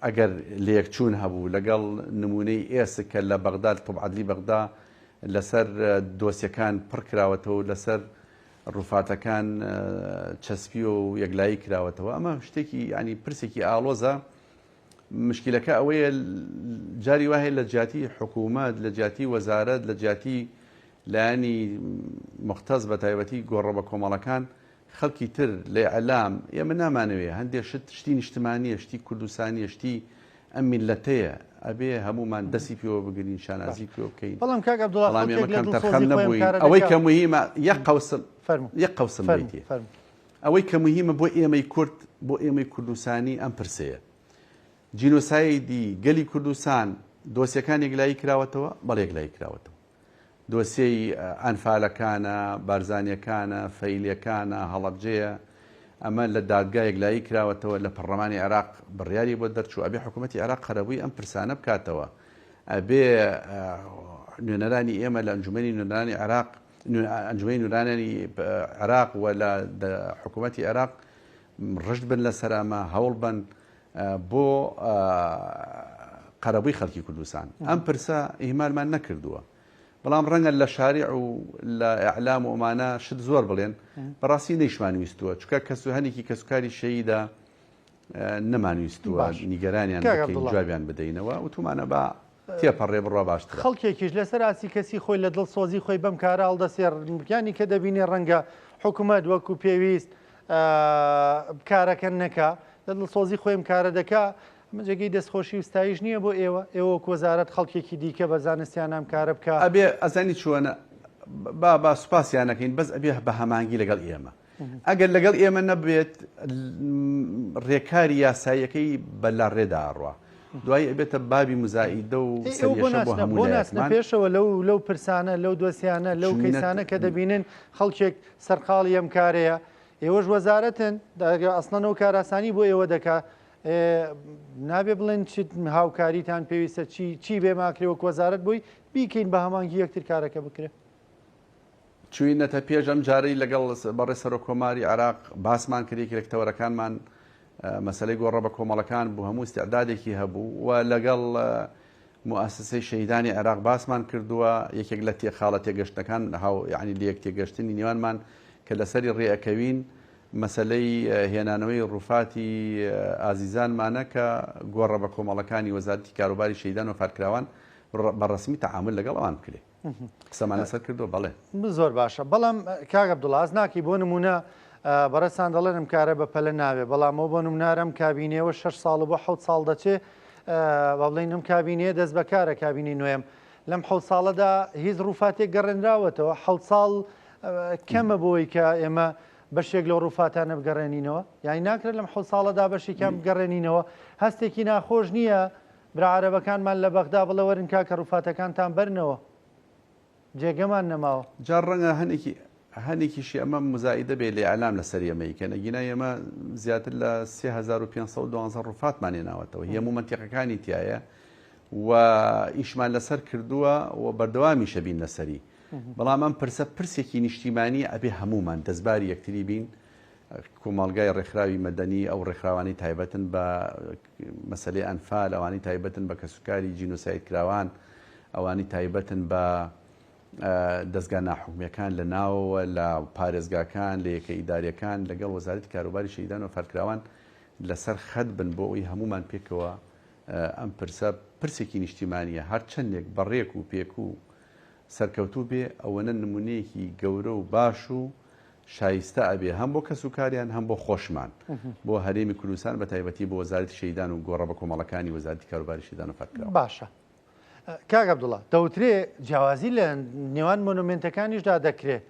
ئەگەر لێکچوون هەبوو لەگەڵ نمونەی ئێسک کە لە بەغداد تبعادلی بەغدا لەسەر دۆسیەکان پڕ کراوەتەوە لەسەر ڕووفاتەکان چەسپی و یەکلایی کراوەتەوە ئەمە شتێکی ینی پرسێکی ئاڵۆزە مشکلەکە ئەوەیە جاری وایە لە جیاتی حکوومەت لە جیاتی وەزارەت لە جیاتی لایانی مختەز بە تایبەتی گۆڕە بە کۆمەڵەکان خەڵکی تر لە ئەلام ئێمە نامانەوێ هەندێک شتی نیشتمانیە شتی کوردستانی شتی ئەم میلەتەیە ئەبێ هەمومان دەستی پێوە بگرین شانازی پێوە بکەین بەڵام کاک عەبدوڵڵا ئێمەکەم تەرخەم نەبووین ئەوەی کە موهیمە یەک قەوسم بیتی ئەوەی کە موهیمە بۆ ئێمەی کورد بۆ ئێمەی کوردستانی ئەم پرسەیە جینۆسایدی گەلی کوردستان دۆسیەکان یەکلایی کراوەتەوە بەڵێ یەکلایی کراوەتەوە دۆسیەی ئەنفالەکانە بارزانیەکانە فەیلیەکانە هەڵەبجەیە ئەمە لە دادگا یەکلایی کراوەتەوە لە پەرلەمانی عێراق بڕیاری بۆ دەرچوو ئەبێ حکوومەتی عێراق قەرەبووی ئەم پرسانە بکاتەوە ئەبێ نوێنەرانی ئێمە لە ئەنجومەنی نوێنەرانی عێراق ئەنجومەنی نوێنەرانی عێراق و لە حکوومەتی عێراق ڕشت بن لەسەر ئەمە هەوڵ بن بۆ قەرەبووی خەڵکی کوردستان ئەم پرسە ئیهمالمان نەکردووە بەڵام ڕەنگە لە شارع و لە ئەعلام و ئەمانە شت زۆر بڵێن بەڕاستی نەیشمانویستووە چکە هەنێکی کەسوکاری شەیدا نەمانویستووە نیگەرانیان بکەین جوابیان بدەینەوە وتومانە بە تێپەڕێ بڕوا باشتر خەڵکێکیش لەسەر ئاسی کەسی خۆی لە دڵسۆزی خۆی بەم کارە هەڵدەسێ ڕنگیانی کە دەبینێ ڕەنگە حکوومەت وەکو پێویست کارەکە نەکا لە دڵسۆزی خۆیم کارە دەکا ئەمەجێگەی دەستخۆشی وستایش نییە بۆ ئێوە وەزارەت خەڵکێکی دیکە بە زانستیان ئەم کارە بکە ئەبێ ئەزانی چۆنە با سوپاسیانەکەین بەس ئەبێ بە هەمانگی لەگەڵ ئێمە ئەگەر لەگەڵ ئێمە نەبێت ڕێکاری یاساییەکەی بەلا ڕێدا ئەڕوا دوای ئەبێتە بابی مزایدە و سەریەشە بۆ هەموو پێشەوە لەو پرسانە لەو دۆسیانە لەو کەیسانە کە دەبینن خەڵکێک سەرقاڵی ئەم کارەیە ئێوەش وەزارەتن ئەسڵەنەوە کاراسانی بۆ ئێوە دەکا نابێ بڵێن چیت هاوکاریتان پێویستە چی بێ ماکرێوە وەزارەت بووی بیکەین بە هەمانگی یەکتر کارەکە بکرێت چوینەتە پێش ئەم جارەی لەگەڵ بەڕێ سەرۆک کۆماری عێراق باسمان کردێکی لەکتەوەرەکانمان مەسەلەی گۆڕە بە کۆمەڵەکان بوو هەموو استعدادێکی هەبوو و لەگەڵ مؤسسەی شەهیدانی عێراق باسمان کردووە یەکێک لە تێخاڵە تێگەشتەکان یعنی لە یەک تێگەشتنی نێوانمان کە لەسەری ڕێەکەوین مەسلەی هێنانەوەی ڕووفاتی ئازیزانمانە کە گۆڕە بە کۆمەڵەکانی وەزارەتی کاروباری شەیدان و فاتکراوان بەڕسمی تەعامل لەگەڵ ئەوان بکرێ قسەمانە سەر کردو بەڵێ زۆر باشە بەڵام کاک عەبدوڵڵا ئاز ناکەی بۆ نمونە بەڕێستان دەڵێن ئەم کارە بە پەلە ناوێ بەڵامەوە بۆ نمونارەم کابینەوە 6 ساڵ بۆ 7 ساڵ دەچێ بە بڵێن ئەم کابینەیە دەست بەکارە کابینی نوێم لەم 7 ساڵەدا هیچ ڕووفاتێک گەڕێنراوەتەوە 7 ساڵ کەمە بۆی کە ئێمە بەشێک لەو ڕووفاتانە بگەڕێنینەوە یانی ناکرێت لەم 7 ساڵەدا بەشێکیان بگەڕێنینەوە هەستێکی ناخۆش نییە برا عەرەبەکانمان لە بەغدا بڵێ وەرن کاکە ڕووفاتەکانتان بەرنەوە جێگەمان نەماوە جار ڕەنگە هەنێکیشی ئەمە مزایدە بێ لێ ئەلام لەسەر ئێمەی کە نەگینا ئێمە زیاتر لە 3512 ڕووفاتمان هێناوەتەوە هەموو منتیقەکانی تایە و ئیشمان لەسەر کردووە و بەردەوامی شەبین لەسەری بەڵام ئەم پرسێکی نیشتیمانی ئەبێ هەمومان دەستباری یەکتری بین کۆمەڵگای ڕێکخراوی مەدەنی ئەو ڕێکخراوانی تایبەتن بە مەسەلەی ئەنفال ئەوانی تایبەتن بە کەسوکاری جینۆساید کراوان ئەوانی تایبەتن بە دەستگا ناحکومیەکان لە ناوەوە لە پارێزگاکان لە یەکە ئیداریەکان لەگەڵ وەزارەتی کاروباری شەیدان و فاتکراوان لەسەر خەت بن بۆ ئەوی هەمومان پێکەوە ئەم پرسێکی نیشتیمانیە هەر چەندێک بەڕێک و پێک و سەرکەوتوو بێ ئەوەنە نمونەیەکی گەورە و باش و شایستە ئەبێ هەم بۆ کەسوکاریان هەم بۆ خۆشمان بۆ هەرێمی کوردستان بە تایبەتی بۆ وەزارەتی شەیدان و گۆڕە بە کۆمەڵەکانی وەزارەتی کاروباری شەیدان و فاتکراوان باشە کاک عەبدوڵڵا دەوترێ جیاوازی لە نێوان مۆنومنتەکانیشدا دەکرێت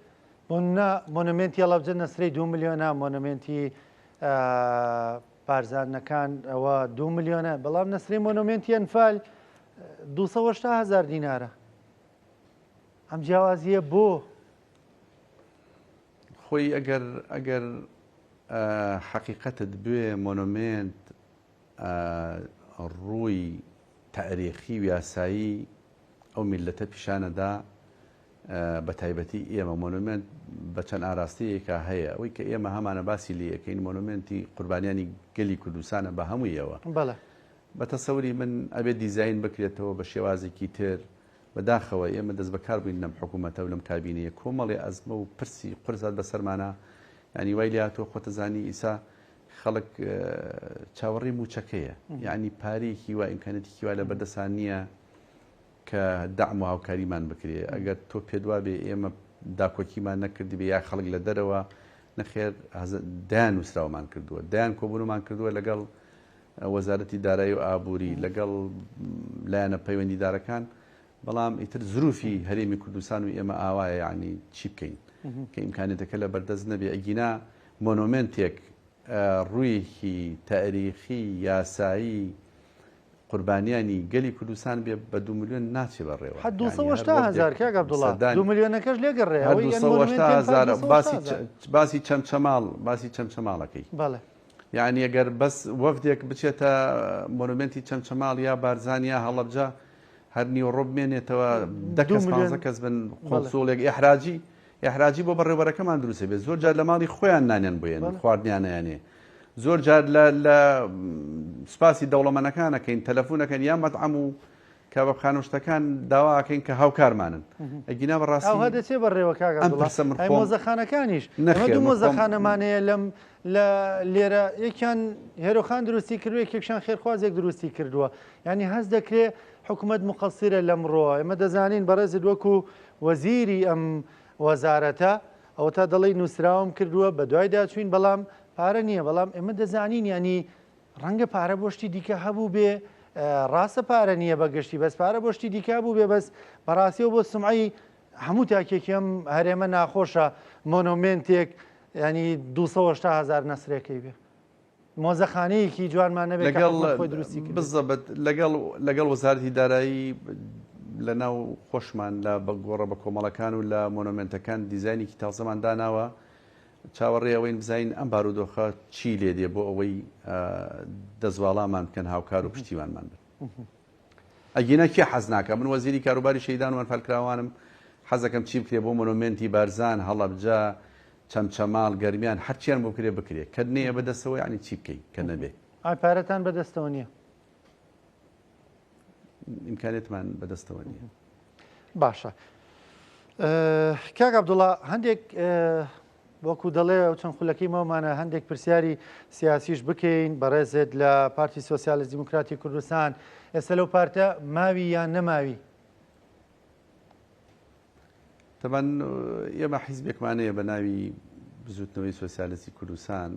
مۆنومنتی هەڵەبجە نەسرەی 2 میلیۆنە مۆنومنتی بارزانەکان ئەوە 2 میلیۆنە بەڵام نەسرەی مۆنومنتی ئەنفال 280,000 دینارە ئەم جیاوازیە بۆ خۆی ئەگەر حقیقەتت بێ مۆنومنت ڕووی تاریخی و یاسایی ئەو میلەتە پیشانەدا بە تایبەتی ئێمە مۆنومنت بە چەند ئاراستەیەکە هەیە ئەوەی کە ئێمە هەمانە باسی لێ یەکەین مۆنومنتی قوربانیانی گەلی کوردستانە بە هەموویەوە بە تەسەوری من ئەبێت دیزاین بکرێتەوە بە شێوازێکی تر بەداخەوە ئێمە دەست بەکار بووین لەم حکوومەتە و لەم کابینەیە کۆمەڵی ئەزمە و پرسی قورسات بەسەرمانە ینی وای لاتۆ خۆتەزانی ئیسا خەڵک چاوەڕێی موچەکەیە یعنی پارێکی وا ئیمکانەتێکی وا لە بەردەسان نییە کە دەعم و هاوکاریمان بکرێ ئەگەر تۆ پێدوا بێ ئێمە داکۆکیمان نەکردی بێ یا خەڵک لە دەرەوە نەخێر دایان نووسراومان کردووە دایان کۆبوونمان کردووە لەگەڵ وەزارەتی دارایی و ئابووری لەگەڵ لایەنە پەیوەندیدارەکان بەڵام ئیتر زروفی هەرێمی کوردستان و ئێمە ئاوایە یعنی چی بکەین کە ئیمکانێتەکە لە بەردەست نەبێ ئەگینا مۆنۆمنتێک ڕوویەکی تاریخی یاسایی قوربانیانی گەلی کوردستان بێ بە 2 ملیۆن ناچێ بەڕێوە 280,000 کاک عەبدوڵڵا 2 ملیۆنەکەش لێگەڕێ باسی چەمچەماڵەکەی یعنی ئەگەر بەس وەفدێک بچێتە مۆنومنتی چەمچەماڵ یا بارزان یا هەڵەبجە هەر نیوەڕۆ بمێنێتەوە 10 کەس بن خۆڵسۆڵێک ئەحراجی بۆ بەڕێوەرەکەمان دروستە بێت زۆر جار لە ماڵی خۆیان نانێن بۆێن خواردنیانیانێ زۆر جار لە سوپاسی دەوڵەمەنەکانەکەین تەلەفۆنەکەن یا مەطعەم و کابەخانوشتەکان داواکەین کە هاوکارمانن ئەگینا بەڕاستی دەچێ بەڕێوە کاک عەبدوڵڵا مۆزەخانەکانیش ئەمە دوو مۆزەخانەمانەیە لە لێرە یەکیان هێرۆخان دروستی کردووە یەکێکشان خێرخوازێک دروستی کردووە یعنی هەست دەکرێت حکوومەت مقەسیرە لەمڕۆ ئێمە دەزانین بەڕێزت وەکو وەزیری ئەم وەزارەتە ئەوە تا دەڵی نووسراوم کردووە بە دوایدا چوین بەڵام پارە نییە بەڵام ئێمە دەزانین ینی ڕەنگە پارە بۆشتی دیکە هەبوو بێ ڕاستە پارە نییە بەگشتی بەس پارە بۆشتی دیکە بوو بێ بەس بەڕاستیەوە بۆ سمعی هەموو تاکێکی ئەم هەرێمە ناخۆشە مۆنۆمنتێک ینی 280,000 نەسرەکەی بێ مۆزەخانەیەکی جوانمان نەبێت خۆی دروستی کرد بزەبەت لەگەڵ وەزارەتی دارایی لە ناو خۆشمان لە بەگۆڕە بە کۆمەڵەکان و لە مۆنۆمنتەکان دیزاینێکی تازەمان داناوە چاوەڕێەوەین بزین ئەم بارودۆخە چی لێ دێ بۆ ئەوەی دەزواڵامان بکەن هاوکار و پشتیوانمان بن ئەگینە کێ حەز ناکە من وەزیری کاروباری شەیدان و ئەنفالکراوانم حەزەکەم چی بکرێ بۆ مۆنۆمنتی بارزان هەڵەبجە چەمچەماڵ گەرمیان هەرچیان بۆ کرێ بکرێ کە نەیە بەدەستەوە ینی چی بکەیت کە نەبێ پارەتان بەدەستەوە نییە ئیمکانێتمان بەدەستەوە نییە باشە کاک عەبدوڵڵا هەندێک وەکو دەڵێ ئەو چەند خولەکەی ماومانە هەندێک پرسیاری سیاسیش بکەین بەڕێزێت لە پارتی سۆسیالیست دیموکراتی کوردستان ئێستا لەو پارتە ماوی یان نەماوی تەبەن ئێمە حیزبێکمانەیە بە ناوی بزوتنەوەی سۆسیالیستی کوردستان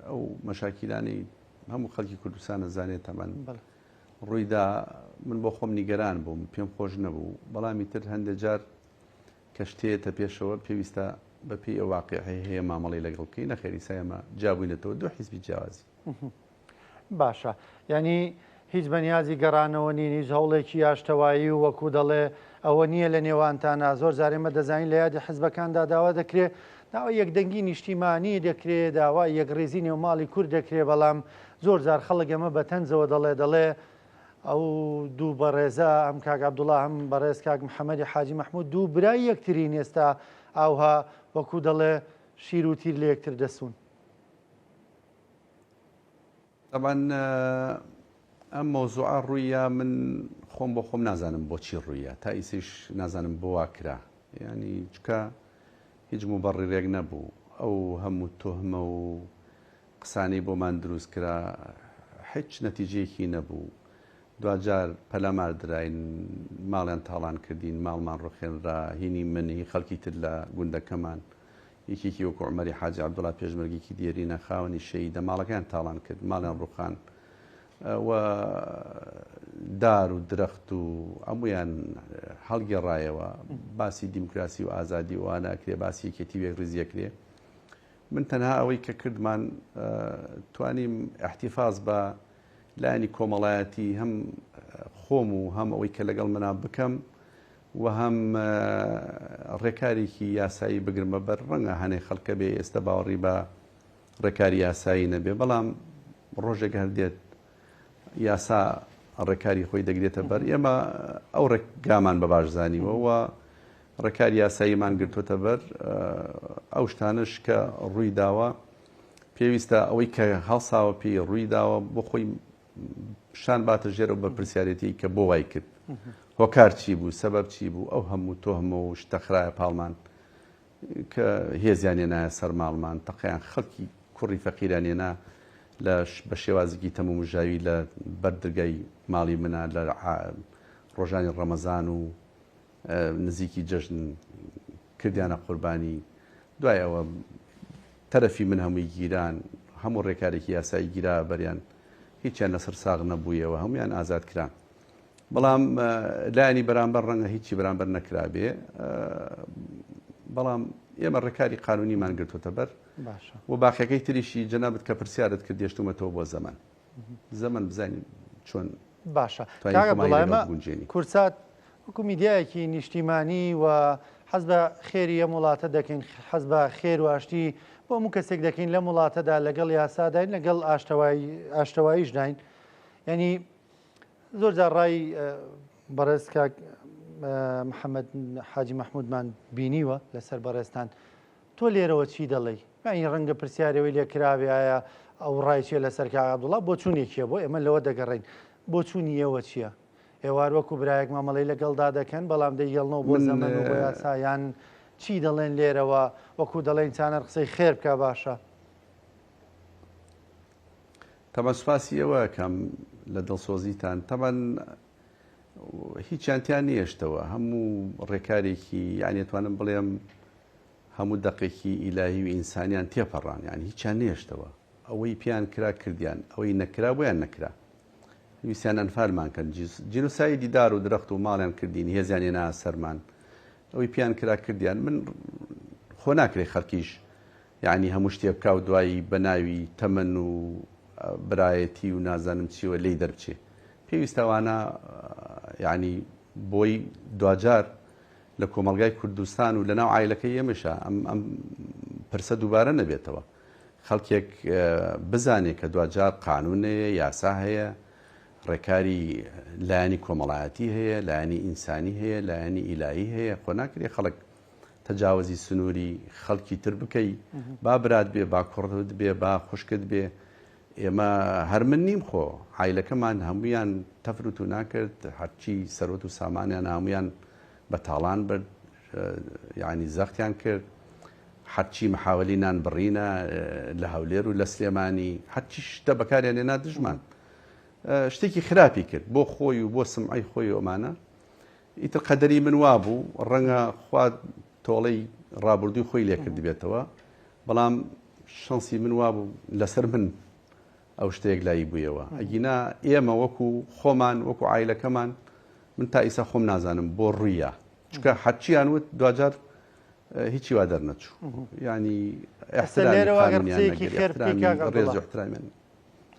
ئەو مەشاکیلانەی هەموو خەڵکی کوردستان ئەزانێت تەمەن ڕوویدا من بۆ خۆم نیگەران بووم پێم خۆش نەبوو بەڵامی تر هەندێک جار کە شتێتە پێشەوە پێویستە بەپی ئەو واقعی هەیە مامەڵی لەگەڵ بکەین نەخێری سایمە جابووینەتەوە دوو حیزبی جیاوازی باشە ینی هیچ بەنیازی گەڕانەوە نین هیچ هەوڵێکی یاشتەوایی و وەکو دەڵێ ئەوە نییە لە نێوانتانە زۆر جارێمە دەزانین لە یادی حیزبەکاندا داوا دەکرێت داوای یەکدەنگی نیشتیمانی دەکرێت داوای یەکڕێزی نێوماڵی کورد دەکرێت بەڵام زۆر جار خەڵک ئەمە بەتەنجەوە دەڵێ ئەو دوو بەڕێزە ئەم کاک عەبدوڵڵا هەم بەڕێز کاک محەممەدی حاجی مەحموود دوو برای یەکترین ئێستا ئاوها وەکو دەڵێ شیر و تیر لە یەکتر دەسوون طبعا ئەم مۆزوعە ڕوویە من خۆم بۆ خۆم نازانم بۆچی ڕوویە تا ئیسیش نازانم بۆ واکرا ینی چکە هیچ مبەڕیرێک نەبوو ئەو هەموو تۆهمە و قسانەی بۆمان دروست کرا هیچ نەتیجەیەکی نەبوو دوجار پەلامار دراین ماڵیان تاڵان کردین ماڵمان ڕوخێنرا هینی منی خەڵکی تر لە گوندەکەمان یەکێکی وەکو عومەری حاجی عەبدوڵڵا پێشمەرگێکی دیێرینە خاوەنی شەیدە ماڵەکان تاڵان کرد ماڵیان ڕوخان و دار و درەخت و ئەمویان هەڵگێڕایەوە باسی دیموکراسی و ئازادی و ناکرێ باسی یەکێتی وێک ڕزیەکرێ من تەنها ئەوەی کە کردمان توانیم احتیفاز بە لایەنی کۆمەڵایەتی هەم خۆم و هەم ئەوەی کە لەگەڵ منا بکەم و هەم ڕێکارێکی یاسایی بگرمە بەر ڕەنگە هەنێ خەڵکە بێ ئێستا باوەڕی بە ڕێکاری یاسایی نەبێ بەڵام ڕۆژێک هەردێت یاسا ڕێکاری خۆی دەگرێتە بەر ئێمە ئەو ڕێگامان بە باش زانیوە و ڕێکاری یاساییمان گرتوۆتە بەر ئەو شتانش کە ڕووی داوە پێویستە ئەوەی کە هەڵساوە پێی ڕووی داوە بۆ خۆی شان باتە ژێرە بە پرسیارەتی کە بۆ وای کرد هۆکار چی بوو سەبەب چی بوو ئەو هەموو تۆهمە و شتەخرایە پاڵمان کە هێزیانێنایە سەر ماڵمان تەقییان خەڵکی کوڕی فەقیرانێنا بە شێوازێکی تەمەمژاوی لە بەردرگای ماڵی منە لە ڕۆژانی ڕەمەزان و نزیکی جەژن کردیانە قوربانی دوای ئەوە تەرەفی من هەمووی گیران هەموو ڕێکارێکی یاسایی گیرا بەریان هیچیان لەسەر ساغ نەبوویەوە هەمویان ئازاد کران بەڵام لایانی بەرامبەر ڕەنگە هیچی بەرامبەر نەکرابێ بەڵام ئێمە ڕێکاری قانونیمان گرتوتە بەر و باقیەکەی تریشی جەنابەت کە پرسیارت کرد دێشتومەتەوە بۆ زەمان بزانین چۆن باشە کاگە بڵایمە کورسات وەکو میدیایەکی نیشتیمانی و حەز بە خێری ئەم وڵاتە دەکەین حەز بە خێر و ئاشتی بۆ هەموو کەسێک دەکەین لەم وڵاتەدا لەگەڵ یاساداین لەگەڵ ئاشتەواییش داین ینی زۆر جار ڕای بەڕێز کاک محەممەد حاجی مەحموودمان بینیوە لەسەر بەڕێستان تۆ لێرەوە چی دەڵێی این ڕەنگە پرسیارەوەی لێکراوێ ئایا ئەو ڕای چیە لەسەر کاک عەبدوڵڵا بۆ چوونێکیە بۆ ئێمە لەوە دەگەڕین بۆ چوونی ئێوە چییە ئێوار وەکو برایەک مامەڵەی لەگەڵدا دەکەن بەڵام دەیگەڵنەوە بۆ زەمن و بۆ یاسایان چی دەڵێن لێرەوە وەکو دەڵێن چانە قسەی خێر بکە باشە تەمە سوپاسی ئەوە کەم لە دڵسۆزیتان تەمەەن هیچیانتیان نیێشتەوە هەموو ڕێکارێکی یانێتوانم بڵێم هەموو دەقێکی ئیلاهی و ئینسانیان تێپەڕان یانی هیچیان نیێشتەوە ئەوەی پیان کرا کردیان ئەوەی نەکرا بۆیان نەکرا ویسیان ئەنفالمان کەن جینۆسایی دیدار و درەخت و ماڵیان کردین هێزیانێنا سەرمان ئەوەی پیان کرا کردیان من خۆ ناکرێ خەڵکیش یعنی هەموو شتێ بکا و دوایی بە ناوی تەمەن و برایەتی و نازانم چیوە لی دەربچێ پێویستەوانە یعنی بۆی دوجار لە کۆمەلگای کوردستان و لە ناو عایلەکەی ئێمەشە ئەم پرسە دووبارە نەبێتەوە خەڵکێک بزانێت کە دوجار قانونەیە یاسا هەیە ڕێکاری لایانی کۆمەڵایەتی هەیە لایانی ئینسانی هەیە لایانی ئیلایی هەیە خۆ ناکرێ خەڵک تەجاوزی سنووری خەڵکی تر بکەی با برات بێ با کوڕت بێ با خوشکت بێ ئێمە هەر من نیم خۆ عایلەکەمان هەمویان تەفروت و ناکرد هەرچی سەرۆت و سامانیان هەمویان بە تاڵان برد یعنی زەختیان کرد هەرچی محاولینان بڕینە لە هەولێر و لە سلێمانی هەرچی شتە بەکاریان هێنا دژمان شتێکی خراپی کرد بۆ خۆی و بۆ سمعی خۆی ئەمانە ئیتر قەدەری من وابوو ڕەنگە خوا تۆڵەی ڕابردووی خۆی لێ کرد بێتەوە بەڵام شانسی من وابوو لەسەر من ئەو شتێک لای بوویەوە ئەگینا ئێمە وەکو خۆمان وەکو عایلەکەمان من تا ئیسا خۆم نازانم بۆ ڕوویە چکە هەرچیان وت دوجار هیچی وا دەرنەچوو ینی احترامیان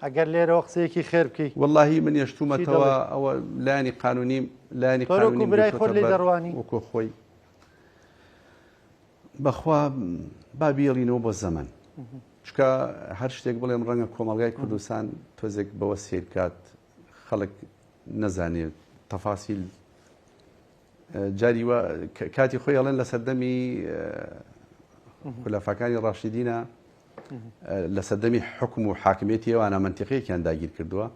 ئەگەر لێرەوە قسەیەکی خێر بکەیت واللهی من یەشتومەتەوە ئەوە لایانی قانونی لایانی قانونی برای خۆت لێ دەڕوانی وەکو خۆی بەخوا با بیێڵینەوە بۆ زەمن چکە هەر شتێک بڵێم ڕەنگە کۆمەلگای کوردستان تۆزێک بەوە سیر کات خەڵک نەزانێت تەفاسیل جاری وە کاتی خۆی ئەڵێن لە سەردەمی خولەفاکانی ڕاشیدینە لە سەردەمی حکم و حاکمیەتی ئەوانە منتیقەیەکیان داگیر کردووە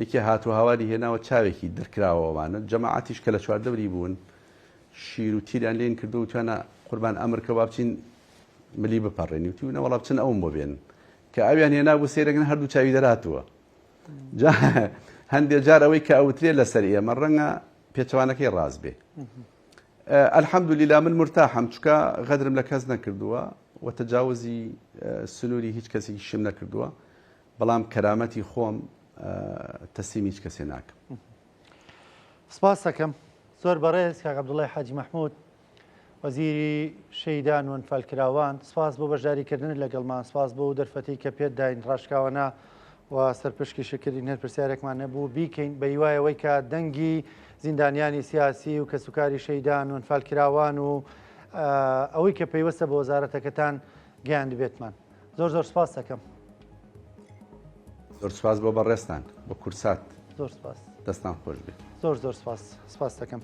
یەکی هاتووە هاواری هێناوە چاوێکی دەرکراوەوانە جەماعەتیش کە لە چواردەوری بوون شیر و تیریان لێن کردو و توانە قوربان ئەمرکە با بچین ملی بپەڕێنی و تیونە وەڵا بچن ئەوم بۆ بێن کە ئەویان هێنا بوو سێرەگەن هەردوو چاوی دەراتووە هەندێک جار ئەوەی کە ئەوترێ لەسەر ئێمە ڕەنگە پێچەوانەکەی ڕاست بێ الحەمدولیلا من مرتاحم چکە غەدرم لە کەس نەکردووە و تەجاوزی سنووری هیچ کەسێکی شم نەکردووە بەڵام کەرامەتی خۆم تەسلیمی هیچ کەسێ ناکەم سپاس دەکەم زۆر بەڕێز کاک عەبدوڵڵای حاجی مەحموود وەزیری شەیدان و ئەنفالکراوان سپاس بۆ بەشداریکردن لەگەڵمان سپاس بۆ دەرفەتی کە پێت داین ڕاشکاوەنا و سەرپشکی شکردی هەر پرسیارێکمان نەبوو بیکەین بە هیوایەوەی کە دەنگی زیندانیانی سیاسی و کەسوکاری شەیدان و ئەنفالکراوان و ئەوەی کە پێیوەستە بە وەزارەتەکەتان گەیاند بێتمان زۆر زۆر سپاس دەکەم زۆر سوپاس بۆ بەڕێستان بۆ کورسات زۆر سپاس دەستان خۆش بێت. زۆر سپاس دەکەم